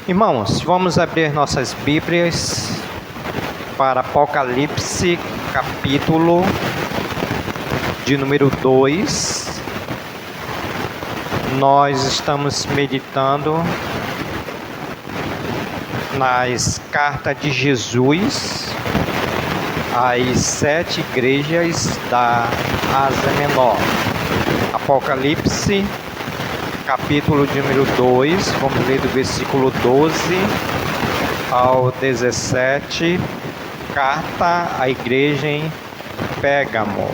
Irmãos, vamos abrir nossas Bíblias para Apocalipse, capítulo de número 2. Nós estamos meditando nas cartas de Jesus às 7 igrejas da Ásia Menor. Apocalipse, capítulo de número 2, vamos ler do versículo 12 ao 17, carta à igreja em Pérgamo.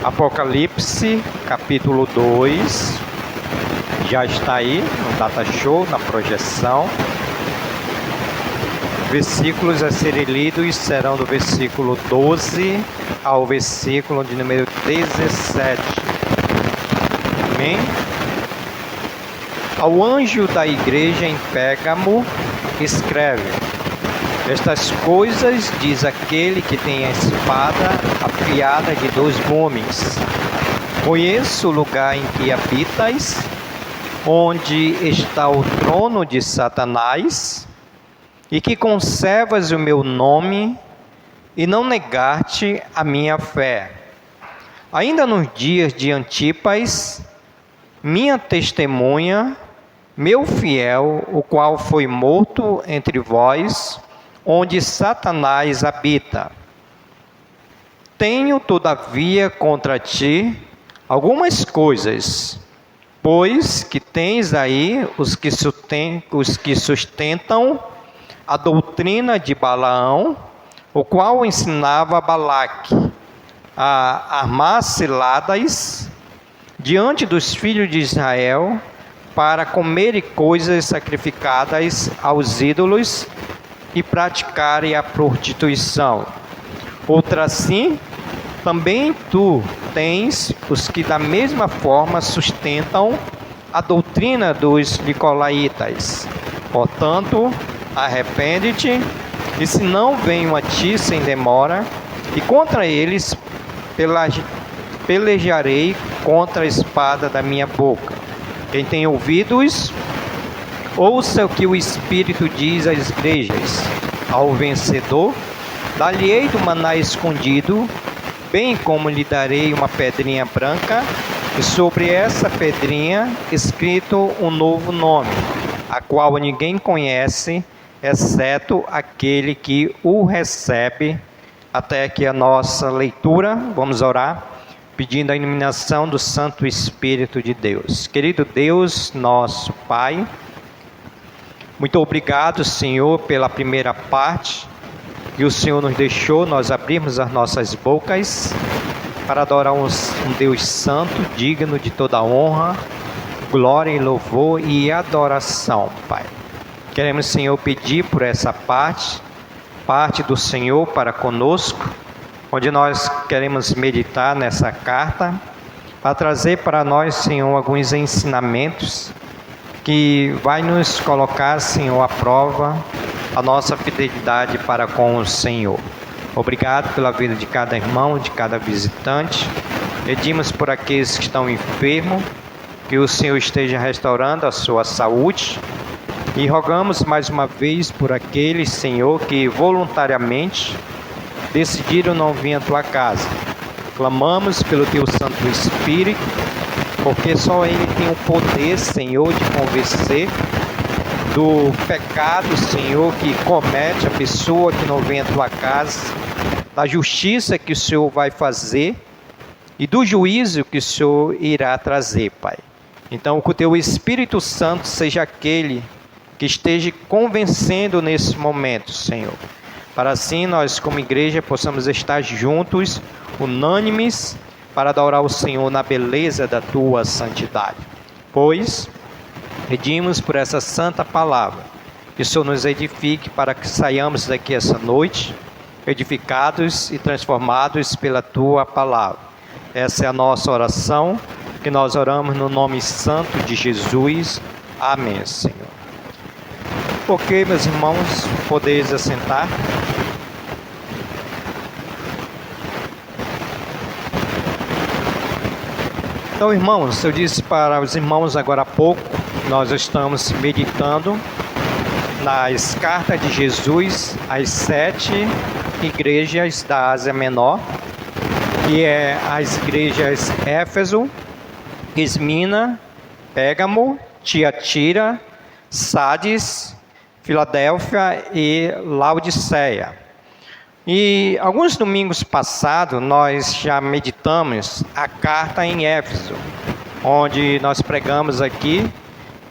Apocalipse, capítulo 2, já está aí no data show, na projeção. Versículos a serem lidos serão do versículo 12 ao versículo de número 17. Amém? Ao anjo da igreja em Pérgamo, escreve: estas coisas diz aquele que tem a espada afiada de 2 gumes. Conheço o lugar em que habitas, onde está o trono de Satanás, e que conservas o meu nome, e não negaste a minha fé. Ainda nos dias de Antipas, minha testemunha, meu fiel, o qual foi morto entre vós, onde Satanás habita. Tenho, todavia, contra ti algumas coisas, pois que tens aí os que sustentam a doutrina de Balaão, o qual ensinava a Balaque a armar ciladas diante dos filhos de Israel, para comerem coisas sacrificadas aos ídolos e praticarem a prostituição. Outra assim, também tu tens os que da mesma forma sustentam a doutrina dos nicolaítas. Portanto, arrepende-te, e se não venho a ti sem demora, e contra eles pelejarei contra a espada da minha boca. Quem tem ouvidos, ouça o que o Espírito diz às igrejas. Ao vencedor, dar-lhe-ei do maná escondido, bem como lhe darei uma pedrinha branca, e sobre essa pedrinha escrito um novo nome, a qual ninguém conhece, exceto aquele que o recebe. Até aqui a nossa leitura. Vamos orar, pedindo a iluminação do Santo Espírito de Deus. Querido Deus, nosso Pai, muito obrigado, Senhor, pela primeira parte que o Senhor nos deixou, nós abrimos as nossas bocas para adorar um Deus santo, digno de toda honra, glória e louvor e adoração, Pai. Queremos, Senhor, pedir por essa parte do Senhor para conosco, onde nós queremos meditar nessa carta, para trazer para nós, Senhor, alguns ensinamentos que vai nos colocar, Senhor, à prova a nossa fidelidade para com o Senhor. Obrigado pela vida de cada irmão, de cada visitante. Pedimos por aqueles que estão enfermos, que o Senhor esteja restaurando a sua saúde. E rogamos mais uma vez por aqueles, Senhor, que voluntariamente decidiram não vir à tua casa. Clamamos pelo teu Santo Espírito, porque só ele tem o poder, Senhor, de convencer do pecado, Senhor, que comete a pessoa que não vem à tua casa, da justiça que o Senhor vai fazer e do juízo que o Senhor irá trazer, Pai. Então, que o teu Espírito Santo seja aquele que esteja convencendo nesse momento, Senhor, para assim nós como igreja possamos estar juntos, unânimes, para adorar o Senhor na beleza da tua santidade. Pois pedimos por essa santa palavra, que o Senhor nos edifique para que saiamos daqui essa noite, edificados e transformados pela tua palavra. Essa é a nossa oração, que nós oramos no nome santo de Jesus. Amém, Senhor. Ok, meus irmãos, podeis assentar. Então, irmãos, eu disse para os irmãos agora há pouco, nós estamos meditando nas cartas de Jesus às 7 igrejas da Ásia Menor, que é as igrejas Éfeso, Esmina, Pérgamo, Tiatira, Sardes, Filadélfia e Laodiceia. E alguns domingos passados nós já meditamos a carta em Éfeso, onde nós pregamos aqui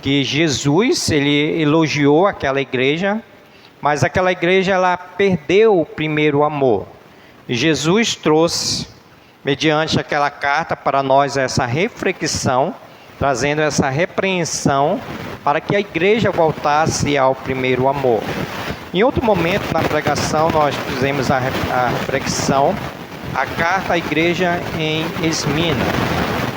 que Jesus ele elogiou aquela igreja, mas aquela igreja ela perdeu o primeiro amor. E Jesus trouxe, mediante aquela carta, para nós essa reflexão, trazendo essa repreensão para que a igreja voltasse ao primeiro amor. Em outro momento na pregação nós fizemos a reflexão, a carta à igreja em Esmina,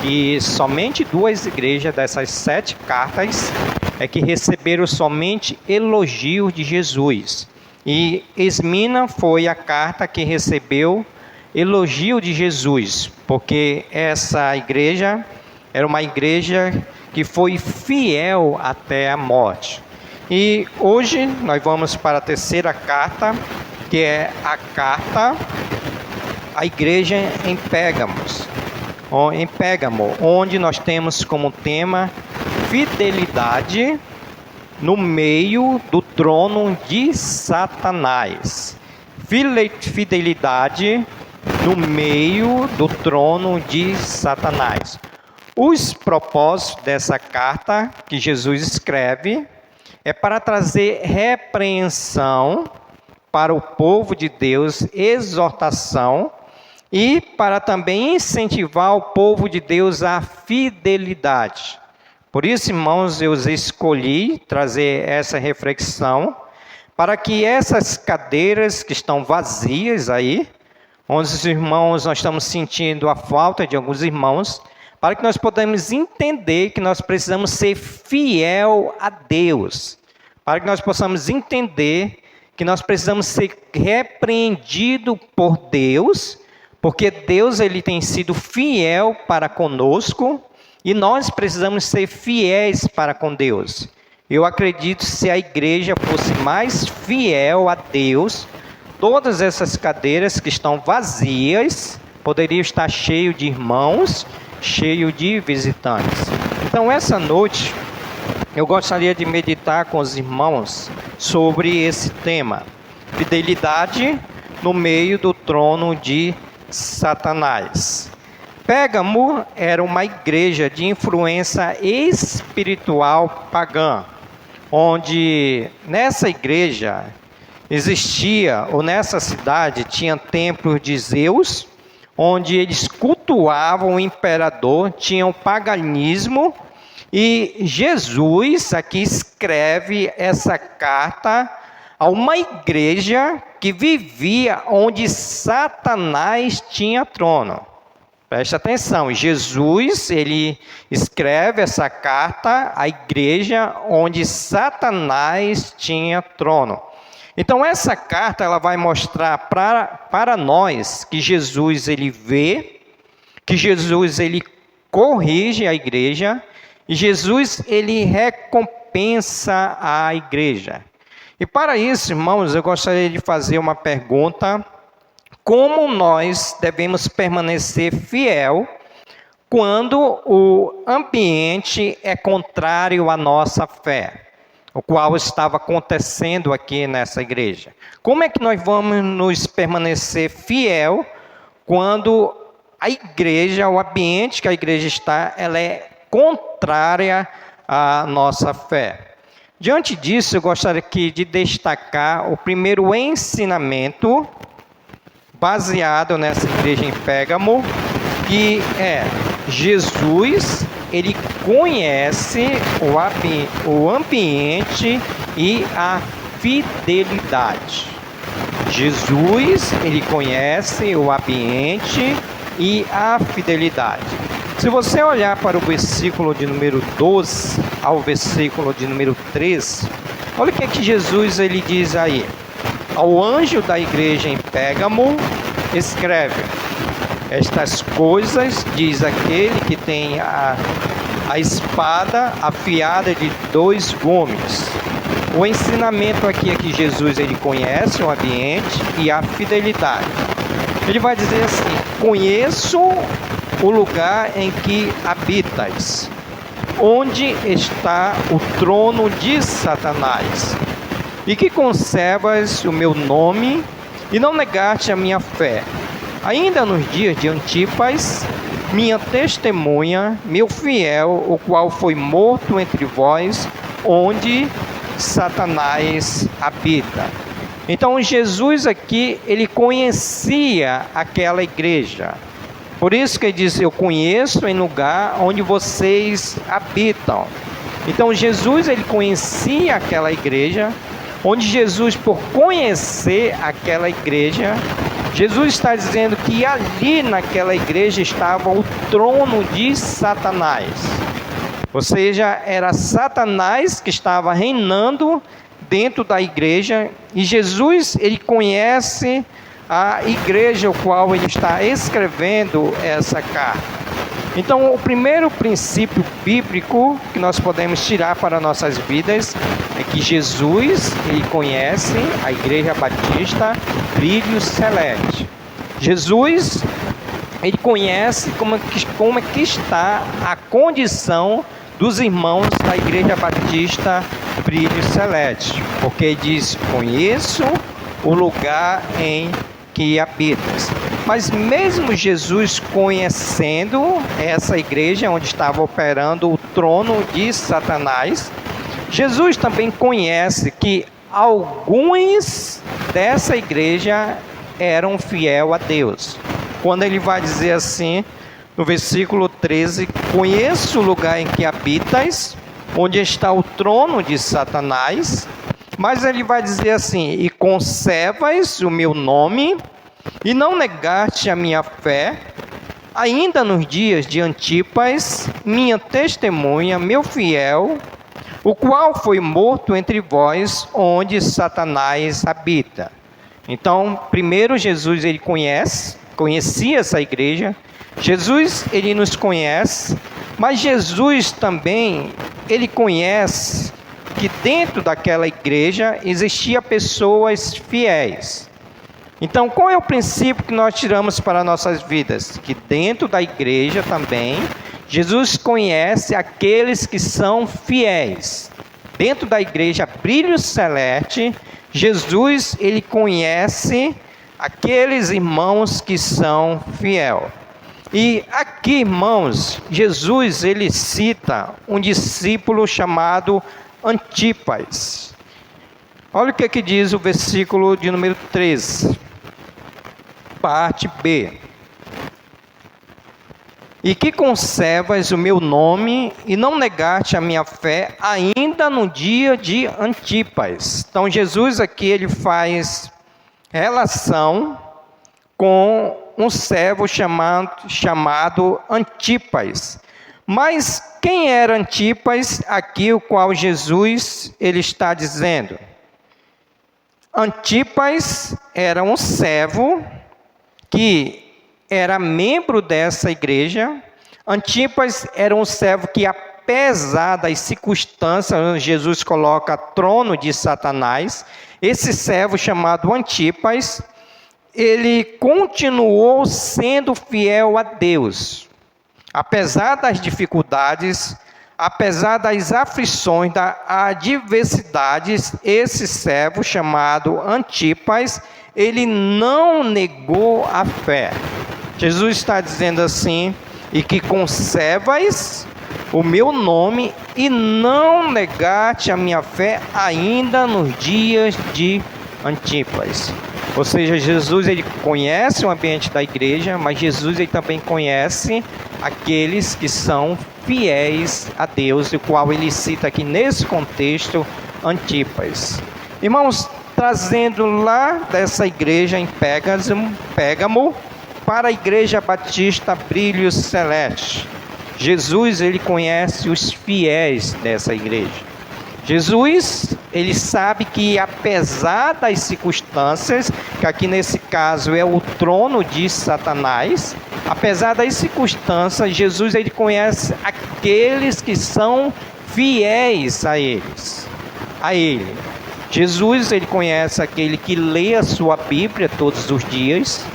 e somente 2 igrejas dessas 7 cartas é que receberam somente elogios de Jesus. E Esmina foi a carta que recebeu elogio de Jesus, porque essa igreja era uma igreja que foi fiel até a morte. E hoje nós vamos para a terceira carta, que é a carta à igreja em Pérgamo, onde nós temos como tema fidelidade no meio do trono de Satanás. Fidelidade no meio do trono de Satanás. Os propósitos dessa carta que Jesus escreve é para trazer repreensão para o povo de Deus, exortação, e para também incentivar o povo de Deus à fidelidade. Por isso, irmãos, eu escolhi trazer essa reflexão para que essas cadeiras que estão vazias aí, onde os irmãos, nós estamos sentindo a falta de alguns irmãos, para que nós possamos entender que nós precisamos ser fiel a Deus, para que nós possamos entender que nós precisamos ser repreendidos por Deus, porque Deus ele tem sido fiel para conosco e nós precisamos ser fiéis para com Deus. Eu acredito que se a igreja fosse mais fiel a Deus, todas essas cadeiras que estão vazias poderiam estar cheias de irmãos, cheio de visitantes. Então, essa noite, eu gostaria de meditar com os irmãos sobre esse tema, fidelidade no meio do trono de Satanás. Pérgamo era uma igreja de influência espiritual pagã, onde nessa igreja existia, ou nessa cidade, tinha templos de Zeus, onde eles cultuavam o imperador, tinham o paganismo, e Jesus aqui escreve essa carta a uma igreja que vivia onde Satanás tinha trono. Preste atenção, Jesus ele escreve essa carta à igreja onde Satanás tinha trono. Então essa carta ela vai mostrar para nós que Jesus ele vê, que Jesus ele corrige a igreja, e Jesus ele recompensa a igreja. E para isso, irmãos, eu gostaria de fazer uma pergunta: como nós devemos permanecer fiel quando o ambiente é contrário à nossa fé, o qual estava acontecendo aqui nessa igreja? Como é que nós vamos nos permanecer fiel quando a igreja, o ambiente que a igreja está, ela é contrária à nossa fé? Diante disso, eu gostaria aqui de destacar o primeiro ensinamento baseado nessa igreja em Pérgamo, que é Jesus, ele conhece o ambiente e a fidelidade. Jesus, ele conhece o ambiente e a fidelidade. Se você olhar para o versículo de número 12 ao versículo de número 13, olha o que é que Jesus ele diz aí. Ao anjo da igreja em Pérgamo, escreve: estas coisas diz aquele que tem a espada afiada de 2 gumes. O ensinamento aqui é que Jesus ele conhece o ambiente e a fidelidade. Ele vai dizer assim: conheço o lugar em que habitas, onde está o trono de Satanás, e que conservas o meu nome e não negaste a minha fé. Ainda nos dias de Antipas, minha testemunha, meu fiel, o qual foi morto entre vós, onde Satanás habita. Então Jesus aqui, ele conhecia aquela igreja. Por isso que ele diz: eu conheço em lugar onde vocês habitam. Então Jesus, ele conhecia aquela igreja, onde Jesus, por conhecer aquela igreja, Jesus está dizendo que ali naquela igreja estava o trono de Satanás. Ou seja, era Satanás que estava reinando dentro da igreja, e Jesus, ele conhece a igreja ao qual ele está escrevendo essa carta. Então, o primeiro princípio bíblico que nós podemos tirar para nossas vidas é que Jesus, ele conhece a Igreja Batista Brilho Celeste. Jesus, ele conhece como é que está a condição dos irmãos da Igreja Batista Brilho Celeste, porque ele diz: conheço o lugar em que habitas. Mas mesmo Jesus conhecendo essa igreja onde estava operando o trono de Satanás, Jesus também conhece que alguns dessa igreja eram fiel a Deus. Quando ele vai dizer assim, no versículo 13: conheço o lugar em que habitas, onde está o trono de Satanás. Mas ele vai dizer assim: e conservas o meu nome, e não negaste a minha fé, ainda nos dias de Antipas, minha testemunha, meu fiel, o qual foi morto entre vós, onde Satanás habita. Então, primeiro Jesus, ele conhecia essa igreja. Jesus, ele nos conhece, mas Jesus também, ele conhece que dentro daquela igreja existia pessoas fiéis. Então, qual é o princípio que nós tiramos para nossas vidas? Que dentro da igreja também, Jesus conhece aqueles que são fiéis. Dentro da igreja Brilho Celeste, Jesus, ele conhece aqueles irmãos que são fiéis. E aqui, irmãos, Jesus, ele cita um discípulo chamado Antipas. Olha o que diz o versículo de número 13. Parte B. E que conservas o meu nome e não negaste a minha fé, ainda no dia de Antipas. Então Jesus aqui, ele faz relação com um servo chamado Antipas. Mas quem era Antipas aqui, o qual Jesus ele está dizendo? Antipas era um servo que era membro dessa igreja. Antipas era um servo que, apesar das circunstâncias onde Jesus coloca trono de Satanás, esse servo chamado Antipas, ele continuou sendo fiel a Deus. Apesar das dificuldades, apesar das aflições, das adversidades, esse servo chamado Antipas, ele não negou a fé. Jesus está dizendo assim: e que conservas o meu nome e não negaste a minha fé, ainda nos dias de Antipas. Ou seja, Jesus, ele conhece o ambiente da igreja, mas Jesus, ele também conhece aqueles que são fiéis a Deus, o qual ele cita aqui nesse contexto Antipas. Irmãos, trazendo lá dessa igreja em Pérgamo para a Igreja Batista Brilho Celeste, Jesus, ele conhece os fiéis dessa igreja. Jesus, ele sabe que apesar das circunstâncias, que aqui nesse caso é o trono de Satanás, apesar das circunstâncias, Jesus, ele conhece aqueles que são fiéis a eles. a Ele. Jesus, ele conhece aquele que lê a sua Bíblia todos os dias.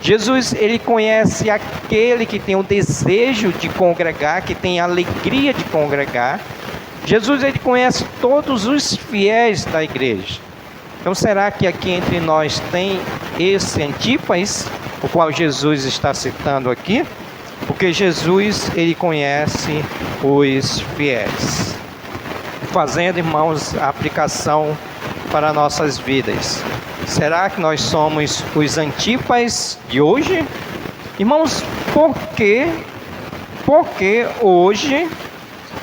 Jesus, ele conhece aquele que tem o desejo de congregar, que tem a alegria de congregar. Jesus, ele conhece todos os fiéis da igreja. Então, será que aqui entre nós tem esse Antipas, o qual Jesus está citando aqui? Porque Jesus, ele conhece os fiéis. Fazendo, irmãos, a aplicação para nossas vidas. Será que nós somos os Antipas de hoje? Irmãos, por que hoje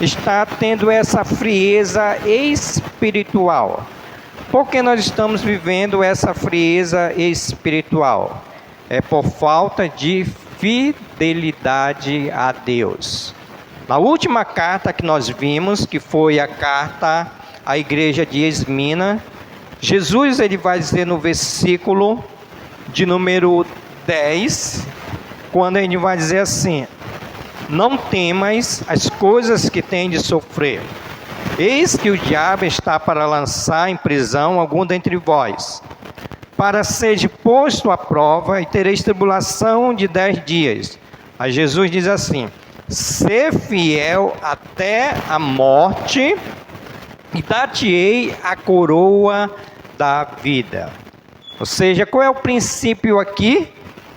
está tendo essa frieza espiritual? Por que nós estamos vivendo essa frieza espiritual? É por falta de fidelidade a Deus. Na última carta que nós vimos, que foi a carta à igreja de Esmina, Jesus, ele vai dizer no versículo de número 10, quando ele vai dizer assim: não temais as coisas que tem de sofrer. Eis que o diabo está para lançar em prisão algum dentre vós, para ser posto à prova, e tereis tribulação de 10 dias. Aí Jesus diz assim: ser fiel até a morte, e dar-te-ei a coroa da vida. Ou seja, qual é o princípio aqui?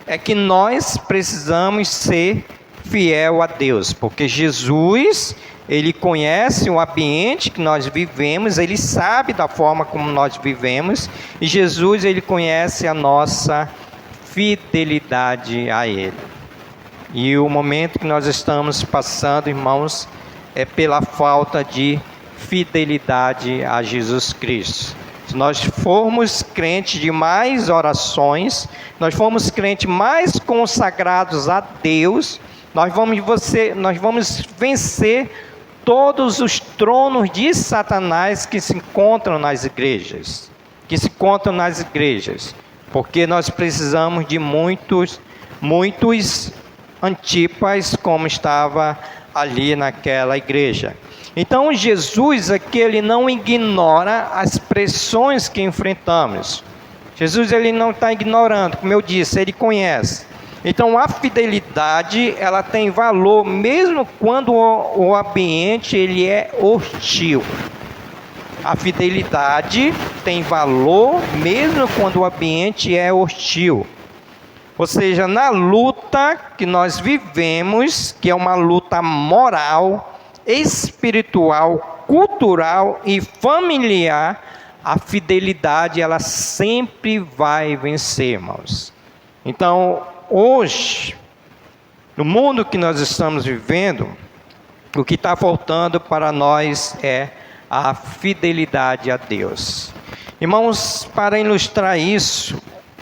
É que nós precisamos ser fiel a Deus, porque Jesus, ele conhece o ambiente que nós vivemos, ele sabe da forma como nós vivemos, e Jesus, ele conhece a nossa fidelidade a Ele. E o momento que nós estamos passando, irmãos, é pela falta de fidelidade a Jesus Cristo. Se nós formos crentes de mais orações, nós formos crentes mais consagrados a Deus, nós vamos vencer todos os tronos de Satanás que se encontram nas igrejas. Porque nós precisamos de muitos Antipas, como estava ali naquela igreja. Então Jesus aqui, ele não ignora as pressões que enfrentamos. Jesus, ele não está ignorando, como eu disse, ele conhece. Então a fidelidade, ela tem valor mesmo quando o ambiente ele é hostil. A fidelidade tem valor mesmo quando o ambiente é hostil. Ou seja, na luta que nós vivemos, que é uma luta moral, espiritual, cultural e familiar, a fidelidade ela sempre vai vencer, irmãos. Então, hoje, no mundo que nós estamos vivendo, o que está faltando para nós é a fidelidade a Deus. Irmãos, para ilustrar isso,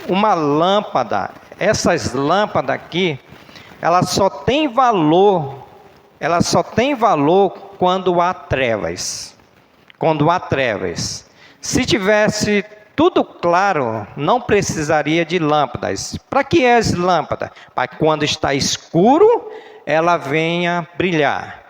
uma lâmpada, essas lâmpadas aqui, ela só tem valor quando há trevas. Se tivesse tudo claro, não precisaria de lâmpadas. Para que é as lâmpadas? Para que quando está escuro, ela venha brilhar.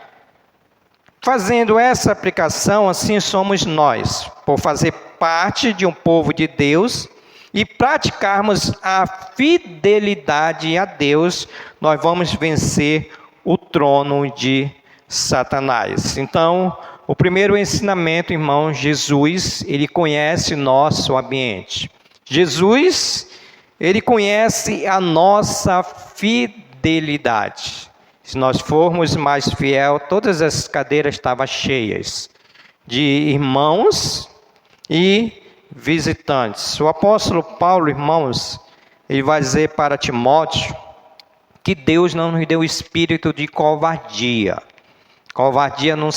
Fazendo essa aplicação, assim somos nós, por fazer parte de um povo de Deus e praticarmos a fidelidade a Deus, nós vamos vencer o trono de Satanás. Então, o primeiro ensinamento, irmão, Jesus, ele conhece nosso ambiente. Jesus, ele conhece a nossa fidelidade. Se nós formos mais fiel, todas as cadeiras estavam cheias de irmãos e visitantes. O apóstolo Paulo, irmãos, ele vai dizer para Timóteo que Deus não nos deu espírito de covardia. Covardia não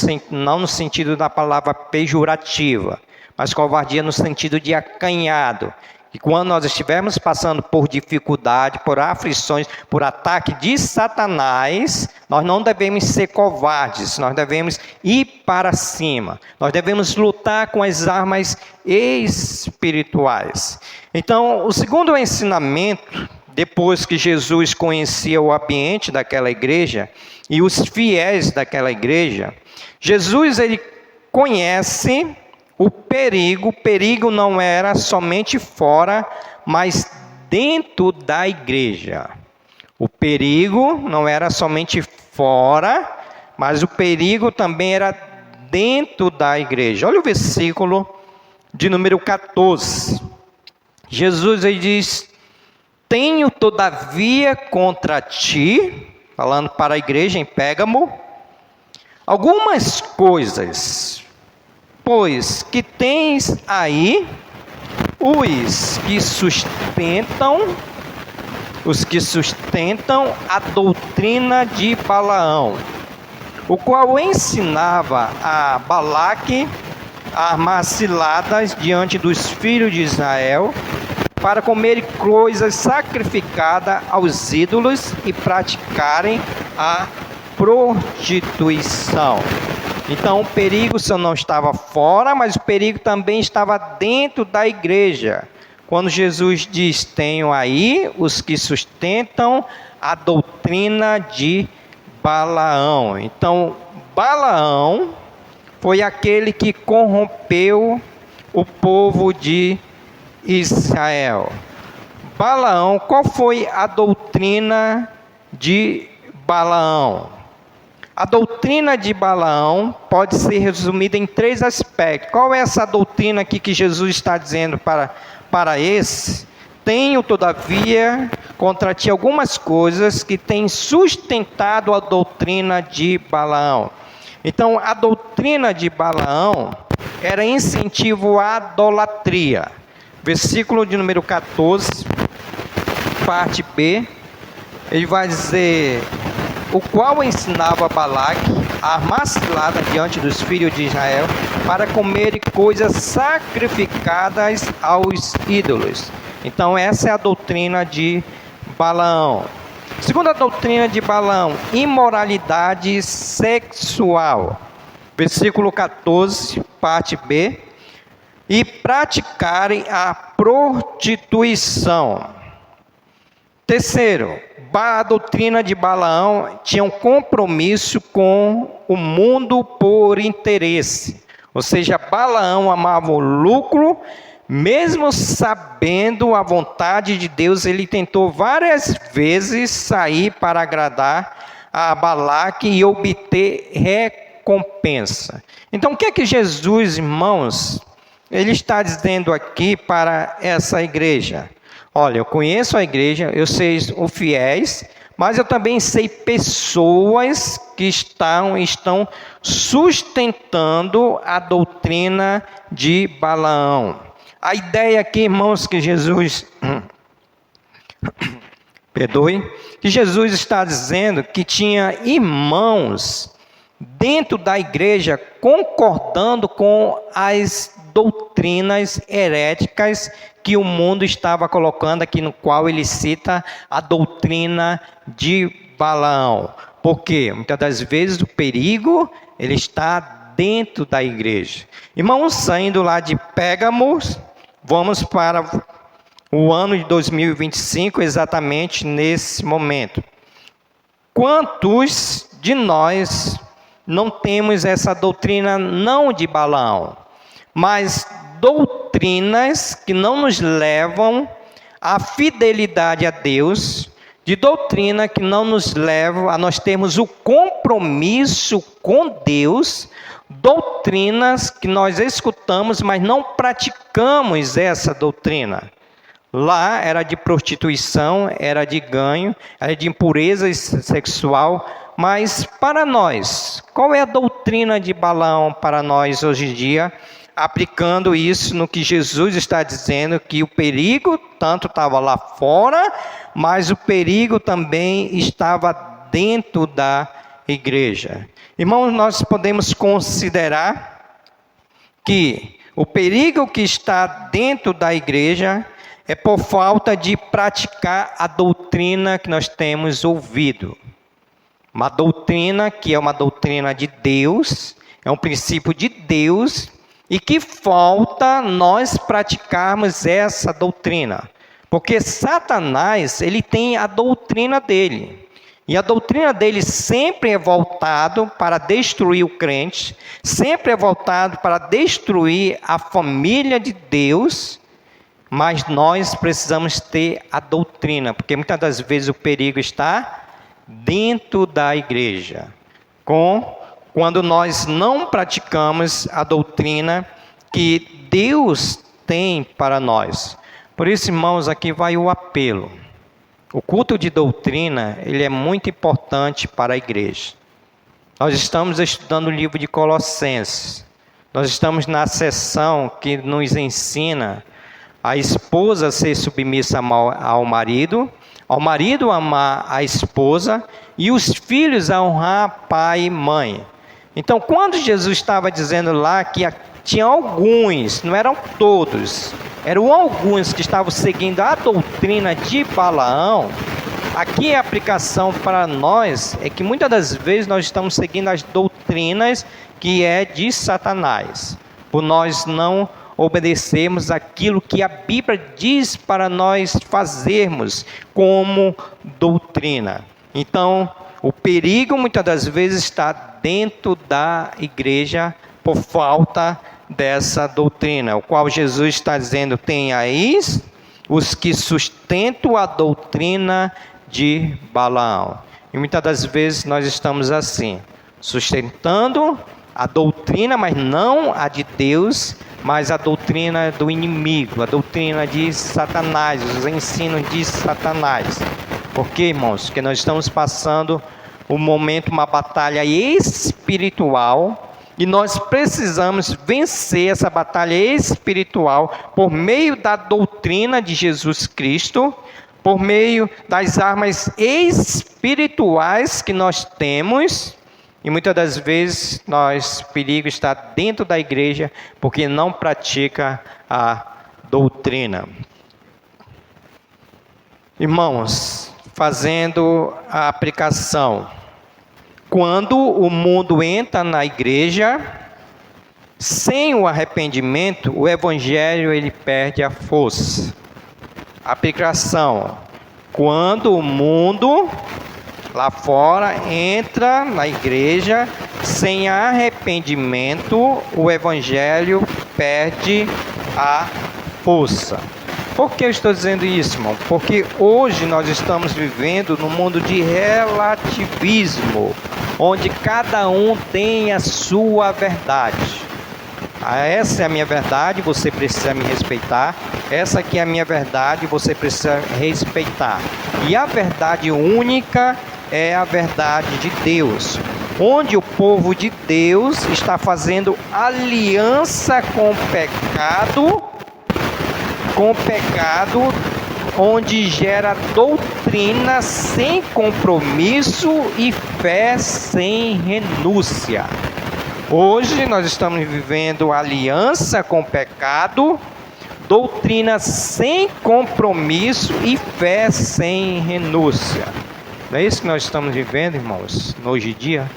no sentido da palavra pejorativa, mas covardia no sentido de acanhado. E quando nós estivermos passando por dificuldade, por aflições, por ataque de Satanás, nós não devemos ser covardes, nós devemos ir para cima. Nós devemos lutar com as armas espirituais. Então, o segundo ensinamento, depois que Jesus conhecia o ambiente daquela igreja e os fiéis daquela igreja, Jesus ele conhece o perigo não era somente fora, mas dentro da igreja. O perigo não era somente fora, mas o perigo também era dentro da igreja. Olha o versículo de número 14. Jesus aí diz: tenho todavia contra ti, falando para a igreja em Pérgamo, algumas coisas, pois que tens aí os que sustentam a doutrina de Balaão, o qual ensinava a Balaque a armar ciladas diante dos filhos de Israel, para comerem coisas sacrificadas aos ídolos e praticarem a prostituição. Então o perigo só não estava fora, mas o perigo também estava dentro da igreja. Quando Jesus diz: tenho aí os que sustentam a doutrina de Balaão. Então Balaão foi aquele que corrompeu o povo de Israel. Balaão, qual foi a doutrina de Balaão? A doutrina de Balaão pode ser resumida em 3 aspectos. Qual é essa doutrina aqui que Jesus está dizendo para esse? Tenho, todavia, contra ti algumas coisas que têm sustentado a doutrina de Balaão. Então, a doutrina de Balaão era incentivo à idolatria. Versículo de número 14, parte B, ele vai dizer: o qual ensinava Balaque a armar cilada diante dos filhos de Israel, para comerem coisas sacrificadas aos ídolos. Então essa é a doutrina de Balaão. Segunda doutrina de Balaão: imoralidade sexual. Versículo 14, parte B. E praticarem a prostituição. Terceiro, a doutrina de Balaão tinha um compromisso com o mundo por interesse. Ou seja, Balaão amava o lucro, mesmo sabendo a vontade de Deus. Ele tentou várias vezes sair para agradar a Balaque e obter recompensa. Então o que é que Jesus, irmãos, ele está dizendo aqui para essa igreja? Olha, eu conheço a igreja, eu sei os fiéis, mas eu também sei pessoas que estão sustentando a doutrina de Balaão. A ideia aqui, irmãos, que Jesus que Jesus está dizendo que tinha irmãos dentro da igreja concordando com as doutrinas heréticas que o mundo estava colocando aqui, no qual ele cita a doutrina de Balaão. Porque muitas das vezes o perigo ele está dentro da igreja. Irmãos, saindo lá de Pérgamo, vamos para o ano de 2025, exatamente nesse momento. Quantos de nós não temos essa doutrina não de Balaão, mas doutrinas que não nos levam à fidelidade a Deus, de doutrina que não nos levam a nós termos o compromisso com Deus, doutrinas que nós escutamos, mas não praticamos essa doutrina. Lá era de prostituição, era de ganho, era de impureza sexual, mas para nós, qual é a doutrina de Balaão para nós hoje em dia? Aplicando isso no que Jesus está dizendo, que o perigo tanto estava lá fora, mas o perigo também estava dentro da igreja. Irmãos, nós podemos considerar que o perigo que está dentro da igreja é por falta de praticar a doutrina que nós temos ouvido. Uma doutrina que é uma doutrina de Deus, é um princípio de Deus, e que falta nós praticarmos essa doutrina. Porque Satanás, ele tem a doutrina dele. E a doutrina deles sempre é voltado para destruir o crente, sempre é voltado para destruir a família de Deus, mas nós precisamos ter a doutrina, porque muitas das vezes o perigo está dentro da igreja, quando nós não praticamos a doutrina que Deus tem para nós. Por isso, irmãos, aqui vai o apelo. O culto de doutrina, ele é muito importante para a igreja. Nós estamos estudando o livro de Colossenses. Nós estamos na seção que nos ensina a esposa ser submissa ao marido amar a esposa e os filhos a honrar pai e mãe. Então, quando Jesus estava dizendo lá que tinha alguns, não eram todos, eram alguns que estavam seguindo a doutrina de Balaão, aqui a aplicação para nós é que muitas das vezes nós estamos seguindo as doutrinas que é de Satanás, por nós não obedecermos aquilo que a Bíblia diz para nós fazermos como doutrina. Então, o perigo muitas das vezes está dentro da igreja por falta dessa doutrina, o qual Jesus está dizendo: tenhais os que sustentam a doutrina de Balaão. E muitas das vezes nós estamos assim, sustentando a doutrina, mas não a de Deus, mas a doutrina do inimigo, a doutrina de Satanás, os ensinos de Satanás. Por quê, irmãos? Porque nós estamos passando um momento, uma batalha espiritual, e nós precisamos vencer essa batalha espiritual por meio da doutrina de Jesus Cristo, por meio das armas espirituais que nós temos. E muitas das vezes o perigo está dentro da igreja porque não pratica a doutrina. Irmãos, fazendo a aplicação, quando o mundo entra na igreja, sem o arrependimento, o evangelho ele perde a força. Aplicação: quando o mundo lá fora entra na igreja sem arrependimento, o evangelho perde a força. Por que eu estou dizendo isso, irmão? Porque hoje nós estamos vivendo num mundo de relativismo, onde cada um tem a sua verdade. Essa é a minha verdade, você precisa me respeitar. Essa aqui é a minha verdade, você precisa respeitar. E a verdade única é a verdade de Deus, onde o povo de Deus está fazendo aliança com o pecado, onde gera doutrina sem compromisso e fé sem renúncia. Hoje nós estamos vivendo aliança com o pecado, doutrina sem compromisso e fé sem renúncia. Não é isso que nós estamos vivendo, irmãos, hoje em dia?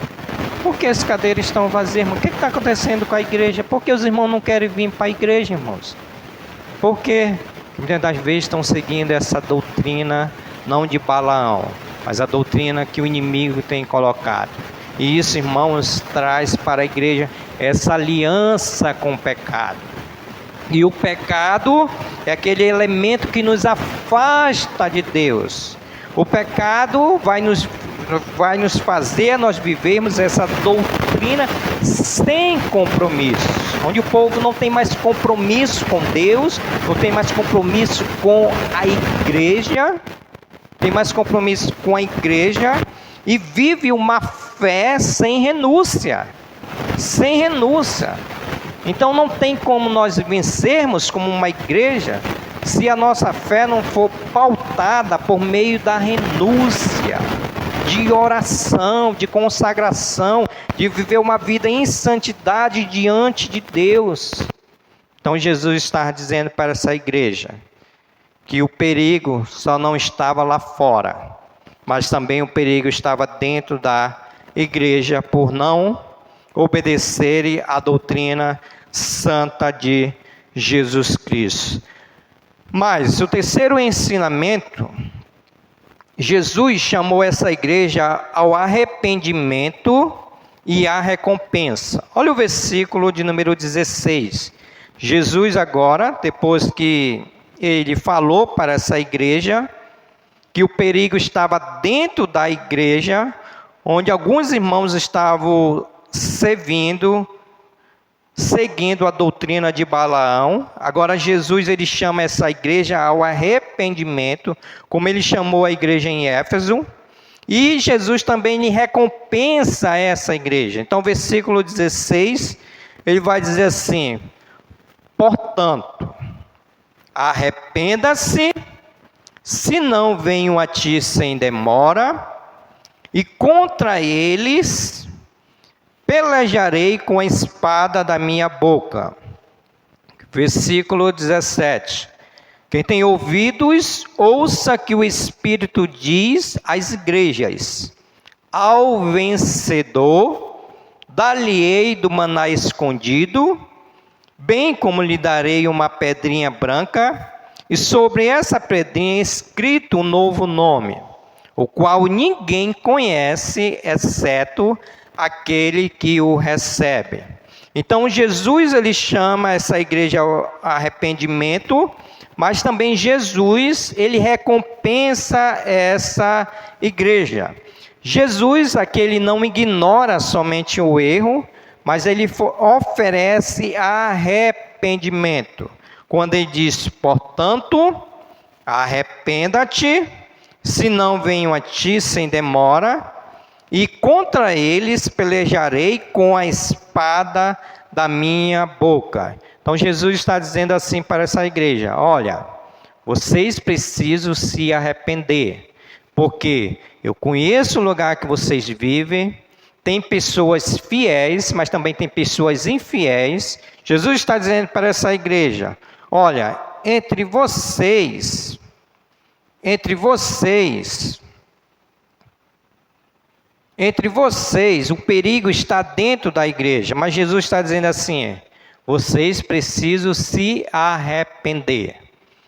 Por que as cadeiras estão vazias, irmão? O que está acontecendo com a igreja? Por que os irmãos não querem vir para a igreja, irmãos? Porque muitas das vezes estão seguindo essa doutrina, não de Balaão, mas a doutrina que o inimigo tem colocado. E isso, irmãos, traz para a igreja essa aliança com o pecado. E o pecado é aquele elemento que nos afasta de Deus. O pecado vai nos fazer nós vivermos essa doutrina sem compromisso, onde o povo não tem mais compromisso com Deus, não tem mais compromisso com a igreja, tem mais compromisso com a igreja e vive uma fé sem renúncia, sem renúncia. Então não tem como nós vencermos como uma igreja se a nossa fé não for pautada por meio da renúncia, de oração, de consagração, de viver uma vida em santidade diante de Deus. Então Jesus está dizendo para essa igreja que o perigo só não estava lá fora, mas também o perigo estava dentro da igreja por não obedecerem à doutrina santa de Jesus Cristo. Mas o terceiro ensinamento Jesus chamou essa igreja ao arrependimento e à recompensa. Olha o versículo de número 16. Jesus agora, depois que ele falou para essa igreja que o perigo estava dentro da igreja, onde alguns irmãos estavam seguindo a doutrina de Balaão. Agora Jesus ele chama essa igreja ao arrependimento, como ele chamou a igreja em Éfeso. E Jesus também lhe recompensa essa igreja. Então, versículo 16, ele vai dizer assim: portanto, arrependa-se, se não venho a ti sem demora, e contra eles pelejarei com a espada da minha boca. Versículo 17. Quem tem ouvidos, ouça que o Espírito diz às igrejas: ao vencedor, dar-lhe-ei do maná escondido, bem como lhe darei uma pedrinha branca, e sobre essa pedrinha escrito um novo nome, o qual ninguém conhece, exceto aquele que o recebe. Então Jesus ele chama essa igreja ao arrependimento, mas também Jesus ele recompensa essa igreja. Jesus aqui ele não ignora somente o erro, mas ele oferece arrependimento. Quando ele diz, portanto, arrependa-te, se não venho a ti sem demora, e contra eles pelejarei com a espada da minha boca. Então Jesus está dizendo assim para essa igreja: olha, vocês precisam se arrepender, porque eu conheço o lugar que vocês vivem, tem pessoas fiéis, mas também tem pessoas infiéis. Jesus está dizendo para essa igreja: olha, entre vocês, o perigo está dentro da igreja, mas Jesus está dizendo assim: vocês precisam se arrepender.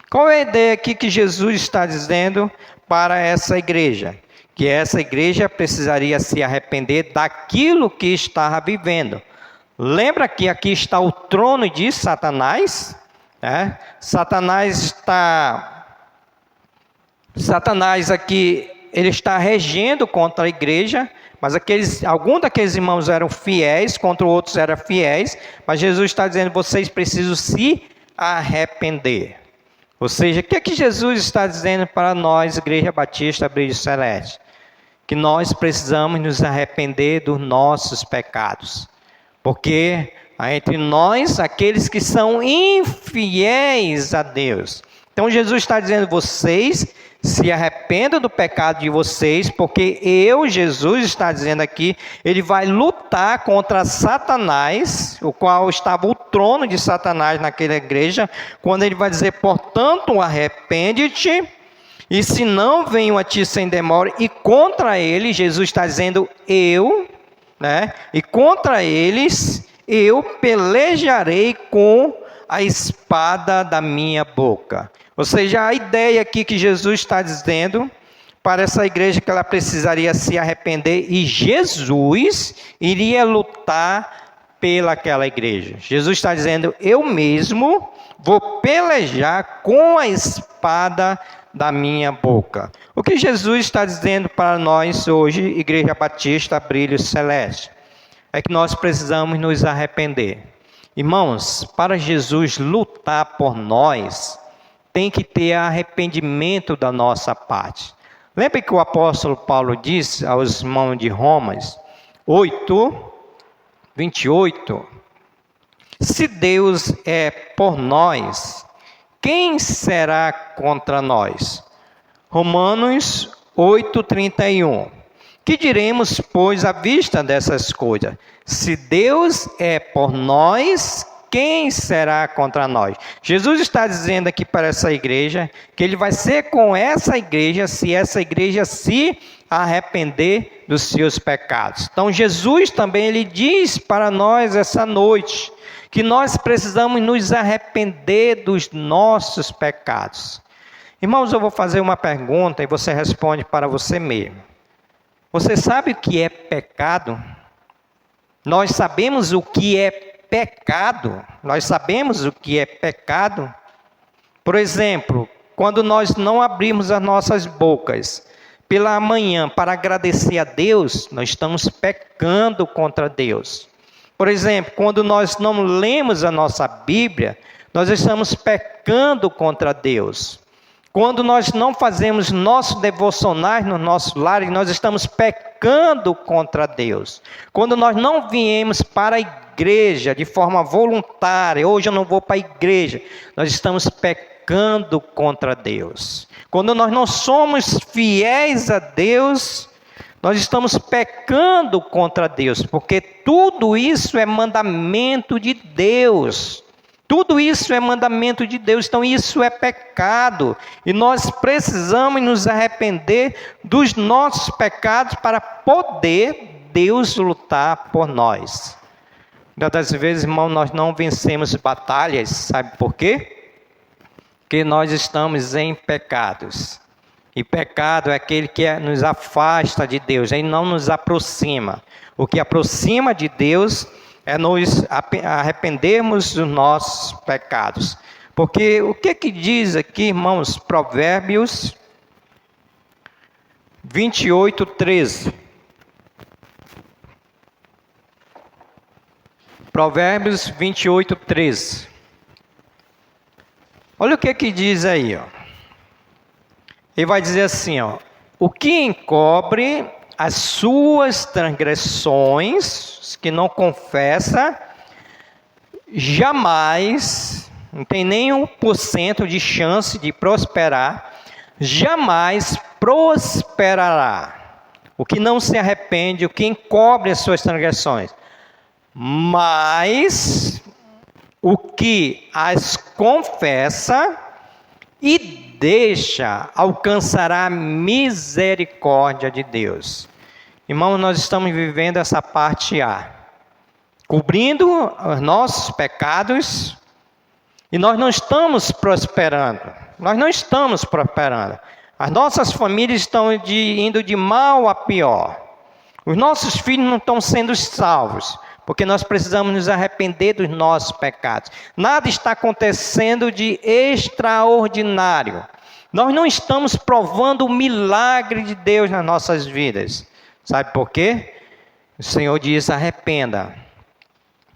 Qual é a ideia aqui que Jesus está dizendo para essa igreja? Que essa igreja precisaria se arrepender daquilo que estava vivendo. Lembra que aqui está o trono de Satanás? Satanás aqui, ele está regendo contra a igreja, mas alguns daqueles irmãos eram fiéis, contra outros eram fiéis, mas Jesus está dizendo: vocês precisam se arrepender. Ou seja, o que é que Jesus está dizendo para nós, Igreja Batista Brilho Celeste? Que nós precisamos nos arrepender dos nossos pecados, porque há entre nós aqueles que são infiéis a Deus. Então Jesus está dizendo: vocês se arrependam do pecado de vocês, porque Jesus está dizendo aqui, ele vai lutar contra Satanás, o qual estava o trono de Satanás naquela igreja, quando ele vai dizer: portanto, arrepende-te, e se não venho a ti sem demora, e contra ele, Jesus está dizendo e contra eles eu pelejarei com a espada da minha boca. Ou seja, a ideia aqui que Jesus está dizendo para essa igreja que ela precisaria se arrepender, e Jesus iria lutar pelaquela igreja. Jesus está dizendo: eu mesmo vou pelejar com a espada da minha boca. O que Jesus está dizendo para nós hoje, Igreja Batista Brilho Celeste, é que nós precisamos nos arrepender. Irmãos, para Jesus lutar por nós, tem que ter arrependimento da nossa parte. Lembra que o apóstolo Paulo disse aos irmãos de Romanos 8:28, se Deus é por nós, quem será contra nós? Romanos 8:31. Que diremos, pois, à vista dessas coisas? Se Deus é por nós, quem será contra nós? Jesus está dizendo aqui para essa igreja que ele vai ser com essa igreja se essa igreja se arrepender dos seus pecados. Então Jesus também ele diz para nós essa noite que nós precisamos nos arrepender dos nossos pecados. Irmãos, eu vou fazer uma pergunta e você responde para você mesmo. Você sabe o que é pecado? Nós sabemos o que é pecado? Nós sabemos o que é pecado? Por exemplo, quando nós não abrimos as nossas bocas pela manhã para agradecer a Deus, nós estamos pecando contra Deus. Por exemplo, quando nós não lemos a nossa Bíblia, nós estamos pecando contra Deus. Quando nós não fazemos nossos devocionais no nosso lar, nós estamos pecando contra Deus. Quando nós não viemos para a igreja de forma voluntária, hoje eu não vou para a igreja, nós estamos pecando contra Deus. Quando nós não somos fiéis a Deus, nós estamos pecando contra Deus, porque tudo isso é mandamento de Deus. Tudo isso é mandamento de Deus, então isso é pecado. E nós precisamos nos arrepender dos nossos pecados para poder Deus lutar por nós. Muitas das vezes, irmão, nós não vencemos batalhas, sabe por quê? Porque nós estamos em pecados. E pecado é aquele que nos afasta de Deus, ele não nos aproxima. O que aproxima de Deus é nos arrependermos dos nossos pecados. Porque o que diz aqui, irmãos, Provérbios 28, 13. Provérbios 28, 13. Olha o que diz aí, ó. Ele vai dizer assim, ó: o que encobre as suas transgressões, que não confessa, jamais, não tem nem 1% de chance de prosperar, jamais prosperará. O que não se arrepende, o que encobre as suas transgressões. Mas o que as confessa e deixa, alcançará a misericórdia de Deus. Irmão, nós estamos vivendo essa parte A, cobrindo os nossos pecados, e nós não estamos prosperando. Nós não estamos prosperando. As nossas famílias estão indo de mal a pior. Os nossos filhos não estão sendo salvos, porque nós precisamos nos arrepender dos nossos pecados. Nada está acontecendo de extraordinário. Nós não estamos provando o milagre de Deus nas nossas vidas. Sabe por quê? O Senhor diz: arrependa,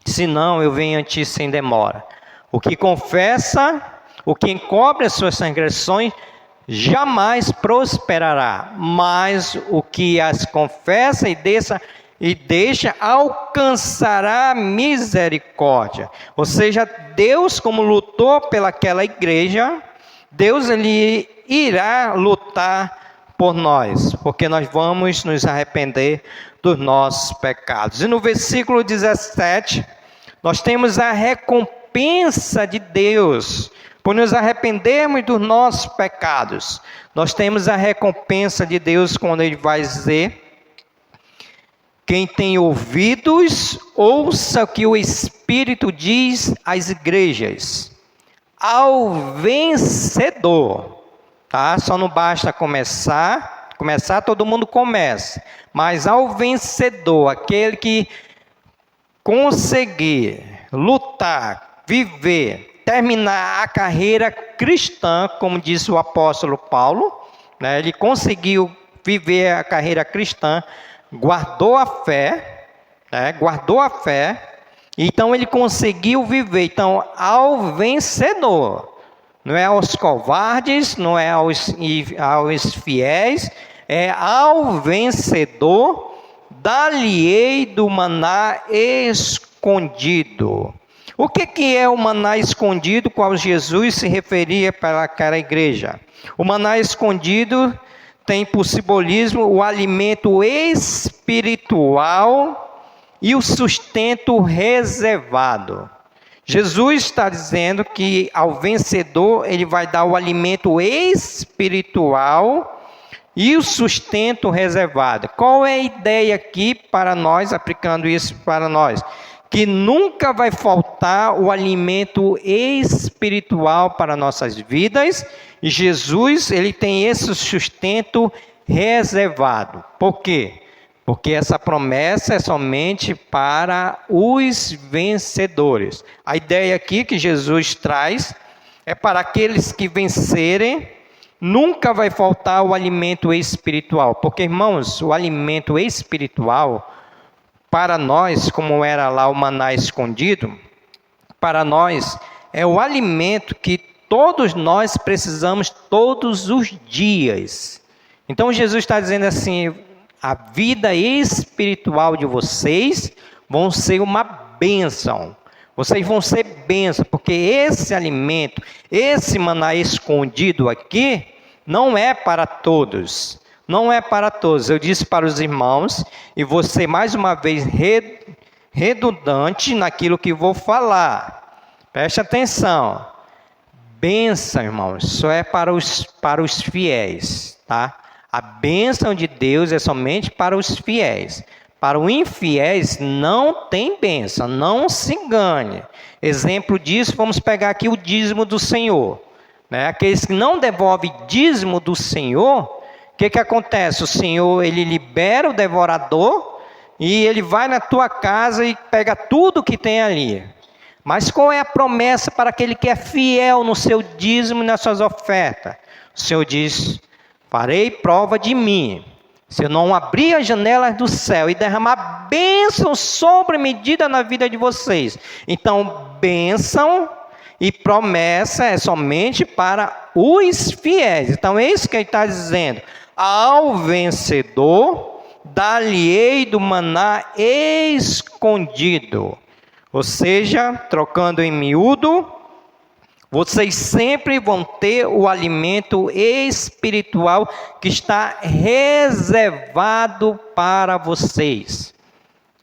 senão eu venho a ti sem demora. O que confessa, o que encobre as suas transgressões, jamais prosperará. Mas o que as confessa e deixa alcançará misericórdia. Ou seja, Deus, como lutou pelaquela igreja, Deus ele irá lutar por nós, porque nós vamos nos arrepender dos nossos pecados. E no versículo 17, nós temos a recompensa de Deus, por nos arrependermos dos nossos pecados. Nós temos a recompensa de Deus quando Ele vai dizer: quem tem ouvidos, ouça o que o Espírito diz às igrejas. Ao vencedor. Tá? Só não basta começar todo mundo começa. Mas ao vencedor, aquele que conseguir lutar, viver, terminar a carreira cristã, como disse o apóstolo Paulo, né? Ele conseguiu viver a carreira cristã, guardou a fé, então ele conseguiu viver. Então, ao vencedor, não é aos covardes, não é aos fiéis, é ao vencedor, dar-lhe-ei do maná escondido. O que é o maná escondido, qual Jesus se referia para aquela igreja? O maná escondido tem por simbolismo o alimento espiritual e o sustento reservado. Jesus está dizendo que ao vencedor ele vai dar o alimento espiritual e o sustento reservado. Qual é a ideia aqui para nós, aplicando isso para nós? que nunca vai faltar o alimento espiritual para nossas vidas, e Jesus, ele tem esse sustento reservado. Por quê? Porque essa promessa é somente para os vencedores. A ideia aqui que Jesus traz é para aqueles que vencerem. Nunca vai faltar o alimento espiritual, porque, irmãos, o alimento espiritual, para nós, como era lá o maná escondido, para nós é o alimento que todos nós precisamos todos os dias. Então Jesus está dizendo assim, a vida espiritual de vocês vão ser uma bênção. Vocês vão ser bênção, porque esse alimento, esse maná escondido aqui, não é para todos. Não é para todos. Eu disse para os irmãos, e vou ser mais uma vez redundante naquilo que vou falar. Preste atenção. Bênção, irmãos, só é para os fiéis, tá? A bênção de Deus é somente para os fiéis. Para os infiéis não tem bênção, não se engane. Exemplo disso, vamos pegar aqui o dízimo do Senhor. Aqueles que não devolvem dízimo do Senhor, o que acontece? O Senhor, ele libera o devorador e ele vai na tua casa e pega tudo que tem ali. Mas qual é a promessa para aquele que é fiel no seu dízimo e nas suas ofertas? O Senhor diz, farei prova de mim. Se eu não abrir as janelas do céu e derramar bênção sobre medida na vida de vocês. Então, bênção e promessa é somente para os fiéis. Então, é isso que ele está dizendo. Ao vencedor, dar-lhe-ei do maná escondido. Ou seja, trocando em miúdo, vocês sempre vão ter o alimento espiritual que está reservado para vocês.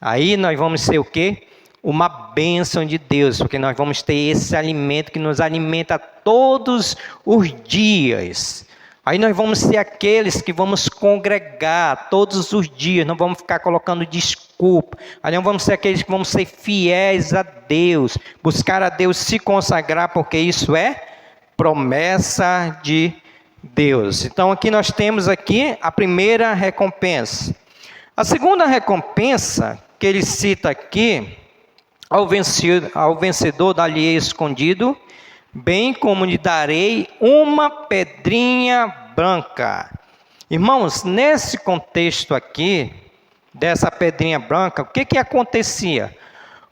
Aí nós vamos ser o quê? Uma bênção de Deus, porque nós vamos ter esse alimento que nos alimenta todos os dias. Aí nós vamos ser aqueles que vamos congregar todos os dias, não vamos ficar colocando desculpa. Aí nós vamos ser aqueles que vamos ser fiéis a Deus, buscar a Deus, se consagrar, porque isso é promessa de Deus. Então aqui nós temos aqui a primeira recompensa. A segunda recompensa que ele cita aqui, ao vencedor dar-lhe escondido, bem como lhe darei uma pedrinha branca. Irmãos, nesse contexto aqui, dessa pedrinha branca, o que acontecia?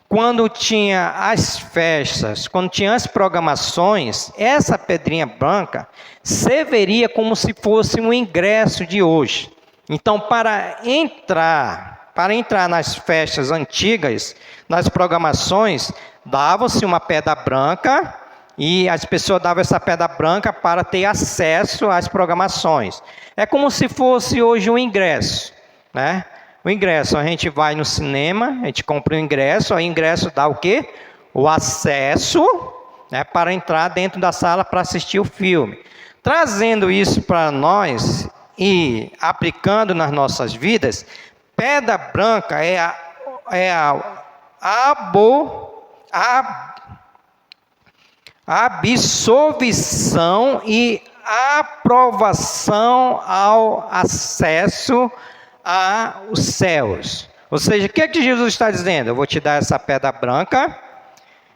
Quando tinha as festas, quando tinha as programações, essa pedrinha branca serviria como se fosse um ingresso de hoje. Então, para entrar nas festas antigas, nas programações, dava-se uma pedra branca, e as pessoas davam essa pedra branca para ter acesso às programações. É como se fosse hoje um ingresso, né? O ingresso, a gente vai no cinema, a gente compra o ingresso, o ingresso dá o quê? O acesso, né, para entrar dentro da sala para assistir o filme. Trazendo isso para nós e aplicando nas nossas vidas, pedra branca é a absolvição e aprovação ao acesso aos céus. Ou seja, o que é que Jesus está dizendo? Eu vou te dar essa pedra branca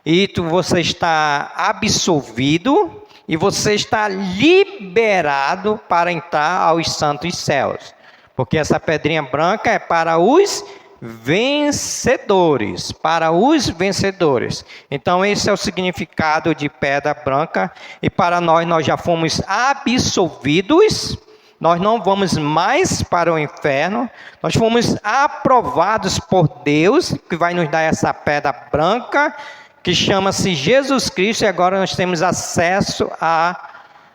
e você está absolvido e você está liberado para entrar aos santos céus. Porque essa pedrinha branca é para os vencedores, para os vencedores. Então esse é o significado de pedra branca, e para nós já fomos absolvidos, nós não vamos mais para o inferno, nós fomos aprovados por Deus, que vai nos dar essa pedra branca, que chama-se Jesus Cristo, e agora nós temos acesso a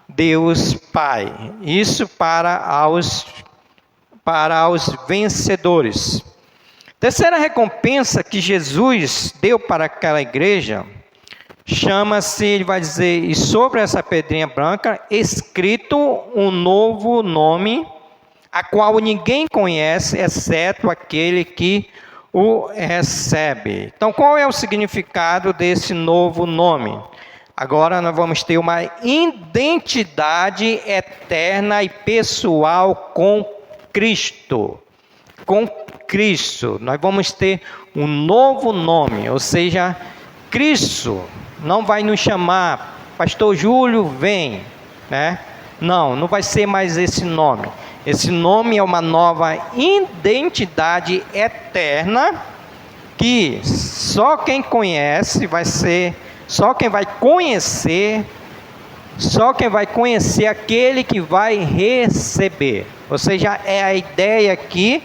Deus Pai. Isso para os vencedores. Terceira recompensa que Jesus deu para aquela igreja, chama-se, ele vai dizer, e sobre essa pedrinha branca, escrito um novo nome, a qual ninguém conhece, exceto aquele que o recebe. Então, qual é o significado desse novo nome? Agora nós vamos ter uma identidade eterna e pessoal com Cristo. Com Cristo, nós vamos ter um novo nome, ou seja, Cristo não vai nos chamar, Pastor Júlio, vem, né? Não vai ser mais esse nome. Esse nome é uma nova identidade eterna que só quem conhece só quem vai conhecer aquele que vai receber. Ou seja, a ideia aqui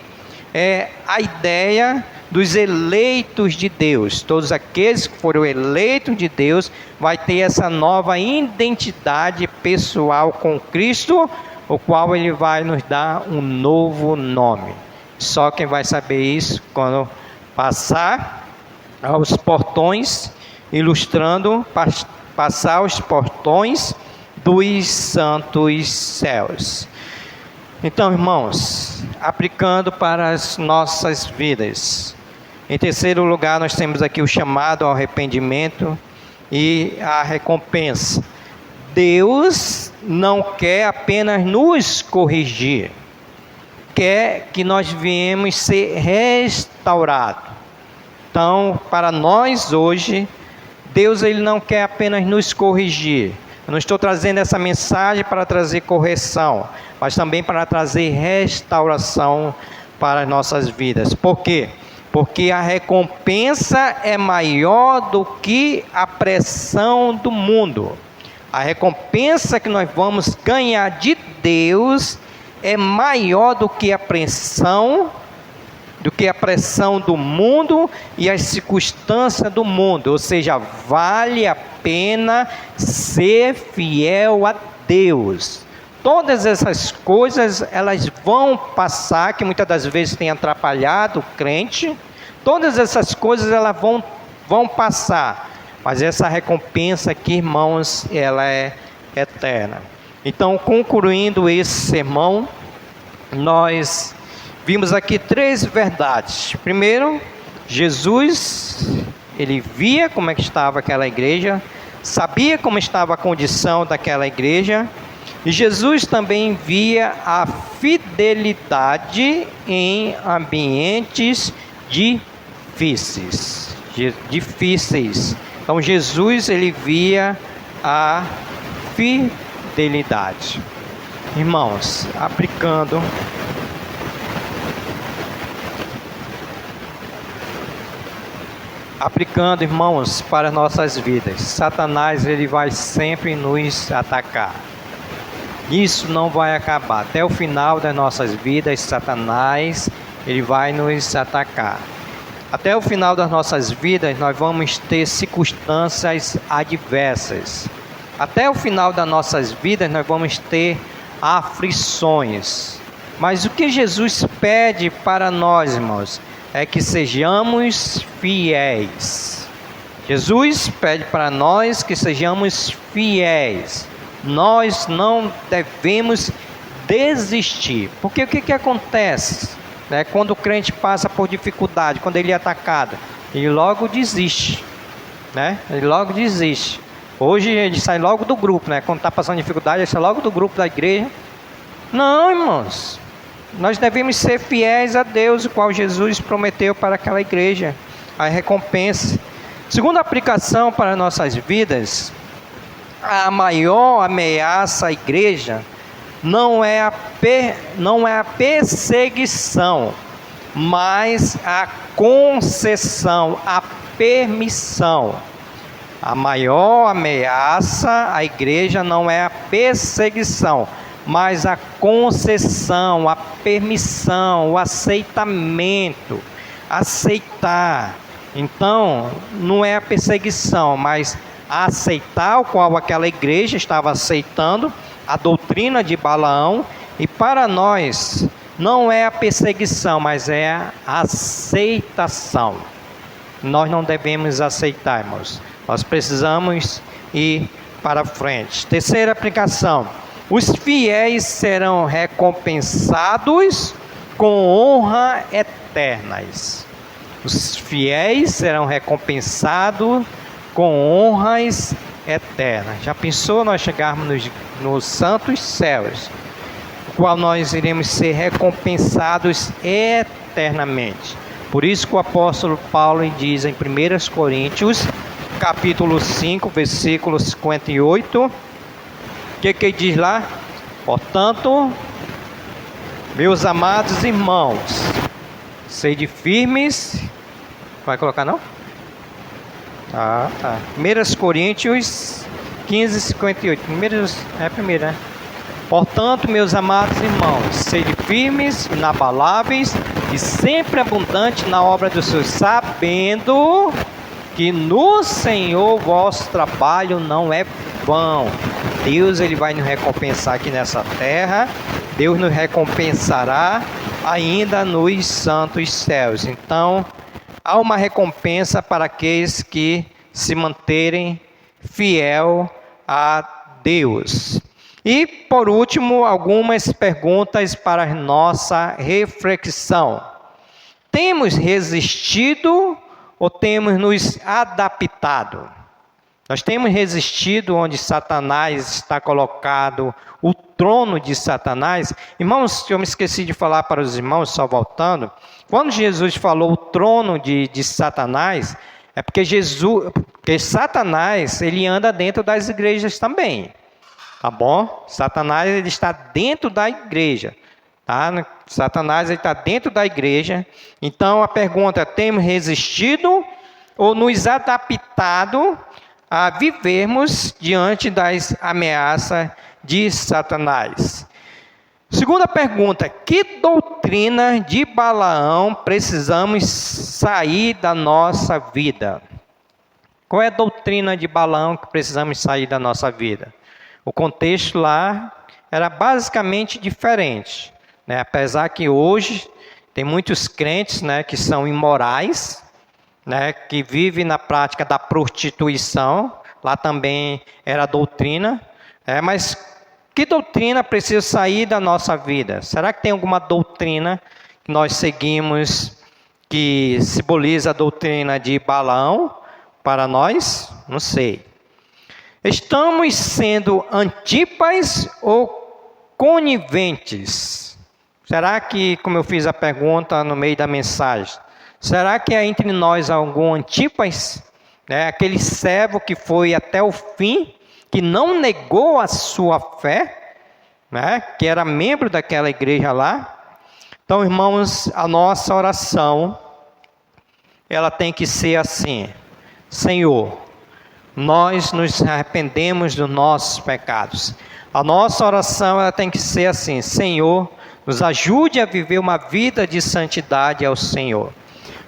é a ideia dos eleitos de Deus. Todos aqueles que foram eleitos de Deus vai ter essa nova identidade pessoal com Cristo, o qual Ele vai nos dar um novo nome. Só quem vai saber isso quando passar aos portões, ilustrando, passar aos portões dos santos céus. Então, irmãos, aplicando para as nossas vidas. Em terceiro lugar, nós temos aqui o chamado ao arrependimento e a recompensa. Deus não quer apenas nos corrigir, quer que nós viemos ser restaurados. Então, para nós hoje, Deus ele não quer apenas nos corrigir. Eu não estou trazendo essa mensagem para trazer correção, mas também para trazer restauração para as nossas vidas. Por quê? Porque a recompensa é maior do que a pressão do mundo. A recompensa que nós vamos ganhar de Deus é maior do que a pressão do mundo e as circunstâncias do mundo. Ou seja, vale a pena ser fiel a Deus. Todas essas coisas, elas vão passar, que muitas das vezes tem atrapalhado o crente. Todas essas coisas, elas vão passar. Mas essa recompensa aqui, irmãos, ela é eterna. Então, concluindo esse sermão, nós vimos aqui 3 verdades. Primeiro, Jesus, ele via como é que estava aquela igreja, sabia como estava a condição daquela igreja, e Jesus também via a fidelidade em ambientes difíceis. Então Jesus ele via a fidelidade. Irmãos, aplicando, irmãos, para nossas vidas. Satanás ele vai sempre nos atacar. Isso não vai acabar. Até o final das nossas vidas, Satanás ele vai nos atacar. Até o final das nossas vidas, nós vamos ter circunstâncias adversas. Até o final das nossas vidas, nós vamos ter aflições. Mas o que Jesus pede para nós, irmãos, é que sejamos fiéis. Jesus pede para nós que sejamos fiéis. Nós não devemos desistir. Porque o que acontece? Quando o crente passa por dificuldade, quando ele é atacado, ele logo desiste. Ele logo desiste. Hoje ele sai logo do grupo, quando está passando dificuldade, ele sai logo do grupo da igreja. Não, irmãos. Nós devemos ser fiéis a Deus, o qual Jesus prometeu para aquela igreja, a recompensa. Segunda aplicação para nossas vidas, a maior ameaça à igreja não é a perseguição, mas a concessão, a permissão. A maior ameaça à igreja não é a perseguição, mas a concessão, a permissão, o aceitamento, aceitar. Então, não é a perseguição, mas aceitar, o qual aquela igreja estava aceitando, a doutrina de Balaão. E para nós, não é a perseguição, mas é a aceitação. Nós não devemos aceitar, irmãos. Nós precisamos ir para frente. Terceira aplicação. Os fiéis serão recompensados com honra eternas. Os fiéis serão recompensados com honras eternas. Já pensou nós chegarmos nos santos céus, no qual nós iremos ser recompensados eternamente? Por isso que o apóstolo Paulo diz em 1 Coríntios, capítulo 5, versículo 58, o que diz lá? Portanto, meus amados irmãos, sede firmes. Vai colocar não? Tá. 1 Coríntios 15, 58. Primeiro, né? Portanto, meus amados irmãos, sede firmes, inabaláveis e sempre abundante na obra do Senhor, sabendo que no Senhor vosso trabalho não é vão. Deus, Ele vai nos recompensar aqui nessa terra. Deus nos recompensará ainda nos santos céus. Então, há uma recompensa para aqueles que se manterem fiel a Deus. E, por último, algumas perguntas para a nossa reflexão. Temos resistido ou temos nos adaptado? Nós temos resistido onde Satanás está colocado, o trono de Satanás. Irmãos, eu me esqueci de falar para os irmãos, só voltando. Quando Jesus falou o trono de Satanás, é porque Satanás, ele anda dentro das igrejas também. Tá bom? Satanás, ele está dentro da igreja. Tá? Satanás, ele está dentro da igreja. Então, a pergunta é, temos resistido ou nos adaptado a vivermos diante das ameaças de Satanás? Segunda pergunta, que doutrina de Balaão precisamos sair da nossa vida? Qual é a doutrina de Balaão que precisamos sair da nossa vida? O contexto lá era basicamente diferente, né? Apesar que hoje tem muitos crentes, né, que são imorais, né, que vivem na prática da prostituição. Lá também era doutrina, mas que doutrina precisa sair da nossa vida? Será que tem alguma doutrina que nós seguimos que simboliza a doutrina de Balaão para nós? Não sei. Estamos sendo antipas ou coniventes? Será que, como eu fiz a pergunta no meio da mensagem, será que há entre nós algum antipas? Aquele servo que foi até o fim, que não negou a sua fé, que era membro daquela igreja lá. Então, irmãos, a nossa oração, ela tem que ser assim: Senhor, nós nos arrependemos dos nossos pecados. A nossa oração, ela tem que ser assim: Senhor, nos ajude a viver uma vida de santidade ao Senhor.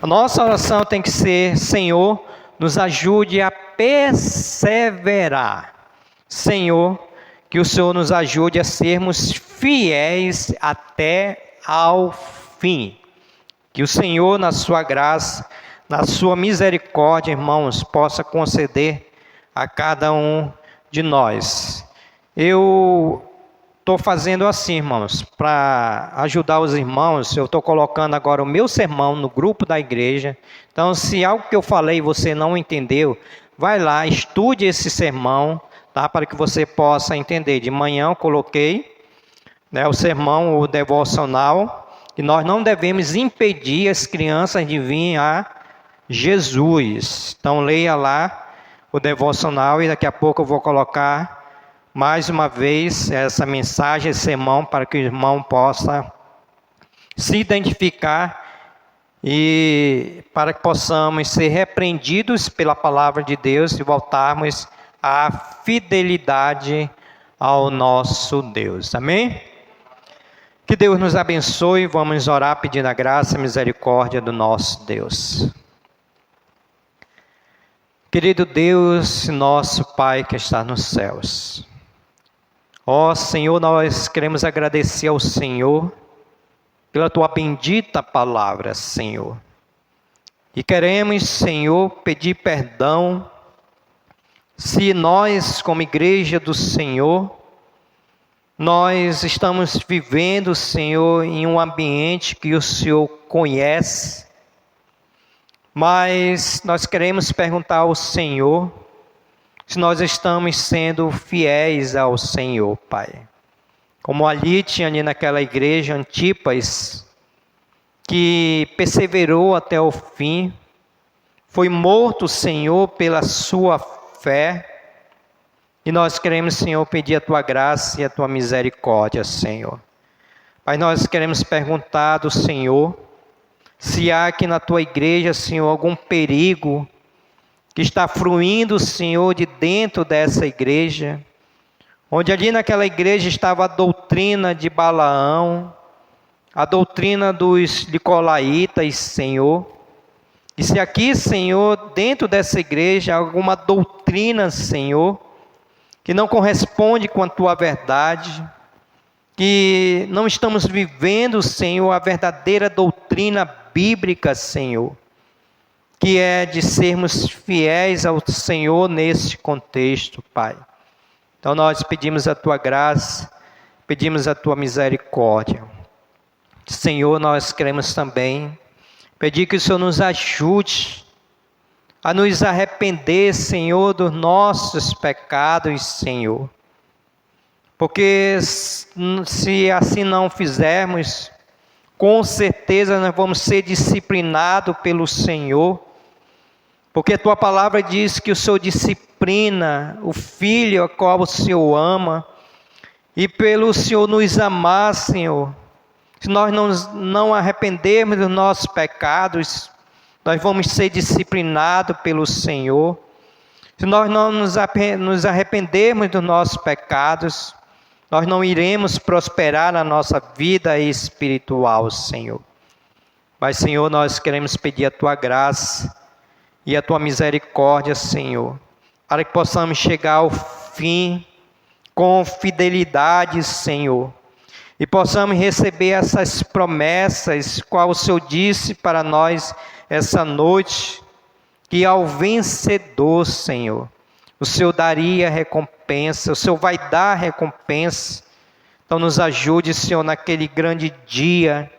A nossa oração tem que ser: Senhor, nos ajude a perseverar. Senhor, que o Senhor nos ajude a sermos fiéis até ao fim. Que o Senhor, na sua graça, na sua misericórdia, irmãos, possa conceder a cada um de nós. Eu estou fazendo assim, irmãos, para ajudar os irmãos. Eu estou colocando agora o meu sermão no grupo da igreja. Então, se algo que eu falei você não entendeu, vai lá, estude esse sermão, tá? Para que você possa entender. De manhã eu coloquei, o sermão, o devocional, que nós não devemos impedir as crianças de vir a Jesus. Então, leia lá o devocional e daqui a pouco eu vou colocar mais uma vez essa mensagem, esse sermão, para que o irmão possa se identificar e para que possamos ser repreendidos pela palavra de Deus e voltarmos à fidelidade ao nosso Deus. Amém? Que Deus nos abençoe. Vamos orar pedindo a graça e a misericórdia do nosso Deus. Querido Deus, nosso Pai que está nos céus. Ó Senhor, nós queremos agradecer ao Senhor pela Tua bendita palavra, Senhor. E queremos, Senhor, pedir perdão se nós, como igreja do Senhor, nós estamos vivendo, Senhor, em um ambiente que o Senhor conhece, Mas nós queremos perguntar ao Senhor se nós estamos sendo fiéis ao Senhor, Pai. Como ali tinha ali naquela igreja Antipas, que perseverou até o fim, foi morto, Senhor, pela sua fé. E nós queremos, Senhor, pedir a Tua graça e a Tua misericórdia, Senhor. Pai, nós queremos perguntar do Senhor, se há aqui na Tua igreja, Senhor, algum perigo que está fluindo, Senhor, de dentro dessa igreja, onde ali naquela igreja estava a doutrina de Balaão, a doutrina dos nicolaítas, Senhor. E se aqui, Senhor, dentro dessa igreja, há alguma doutrina, Senhor, que não corresponde com a Tua verdade, que não estamos vivendo, Senhor, a verdadeira doutrina bíblica, Senhor, que é de sermos fiéis ao Senhor nesse contexto, Pai. Então nós pedimos a Tua graça, pedimos a Tua misericórdia. Senhor, nós queremos também pedir que o Senhor nos ajude a nos arrepender, Senhor, dos nossos pecados, Senhor. Porque se assim não fizermos, com certeza nós vamos ser disciplinados pelo Senhor. Porque a Tua palavra diz que o Senhor disciplina o filho a qual o Senhor ama. E pelo Senhor nos amar, Senhor, se nós não arrependermos dos nossos pecados, nós vamos ser disciplinados pelo Senhor. Se nós não nos arrependermos dos nossos pecados, nós não iremos prosperar na nossa vida espiritual, Senhor. Mas, Senhor, nós queremos pedir a Tua graça e a Tua misericórdia, Senhor, para que possamos chegar ao fim com fidelidade, Senhor, e possamos receber essas promessas, qual o Senhor disse para nós essa noite, que ao vencedor, Senhor, o Senhor daria recompensa, o Senhor vai dar recompensa. Então nos ajude, Senhor, naquele grande dia,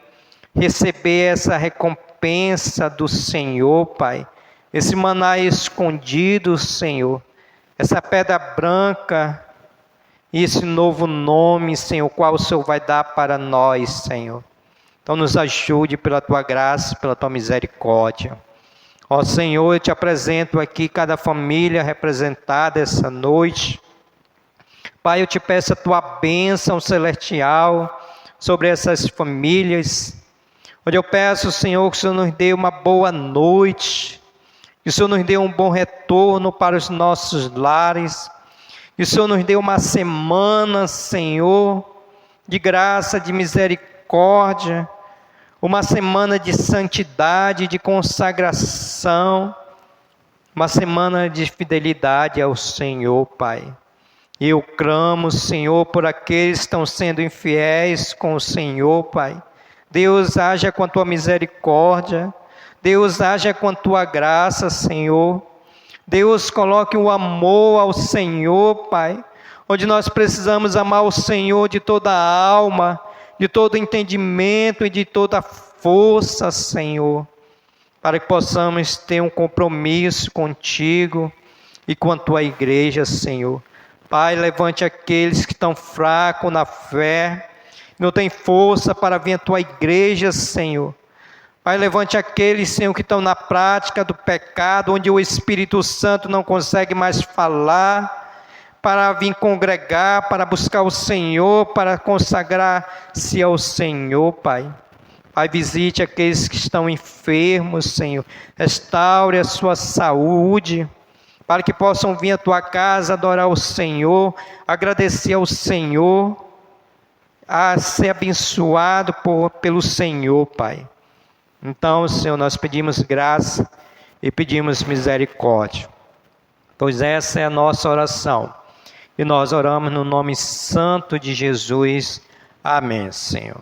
receber essa recompensa do Senhor, Pai, esse maná escondido, Senhor, essa pedra branca, e esse novo nome, Senhor, qual o Senhor vai dar para nós, Senhor. Então nos ajude pela Tua graça, pela Tua misericórdia. Ó Senhor, eu te apresento aqui cada família representada essa noite. Pai, eu te peço a Tua bênção celestial sobre essas famílias, onde eu peço, Senhor, que o Senhor nos dê uma boa noite, que o Senhor nos dê um bom retorno para os nossos lares, que o Senhor nos dê uma semana, Senhor, de graça, de misericórdia, uma semana de santidade, de consagração, uma semana de fidelidade ao Senhor, Pai. Eu clamo, Senhor, por aqueles que estão sendo infiéis com o Senhor, Pai. Deus, haja com a Tua misericórdia. Deus, haja com a Tua graça, Senhor. Deus, coloque o amor ao Senhor, Pai, onde nós precisamos amar o Senhor de toda a alma, de todo entendimento e de toda força, Senhor, para que possamos ter um compromisso contigo e com a Tua igreja, Senhor. Pai, levante aqueles que estão fracos na fé, não têm força para vir à Tua igreja, Senhor. Pai, levante aqueles, Senhor, que estão na prática do pecado, onde o Espírito Santo não consegue mais falar, para vir congregar, para buscar o Senhor, para consagrar-se ao Senhor, Pai. Pai, visite aqueles que estão enfermos, Senhor. Restaure a sua saúde, para que possam vir à Tua casa adorar o Senhor, agradecer ao Senhor, a ser abençoado pelo Senhor, Pai. Então, Senhor, nós pedimos graça e pedimos misericórdia, pois essa é a nossa oração. E nós oramos no nome santo de Jesus. Amém, Senhor.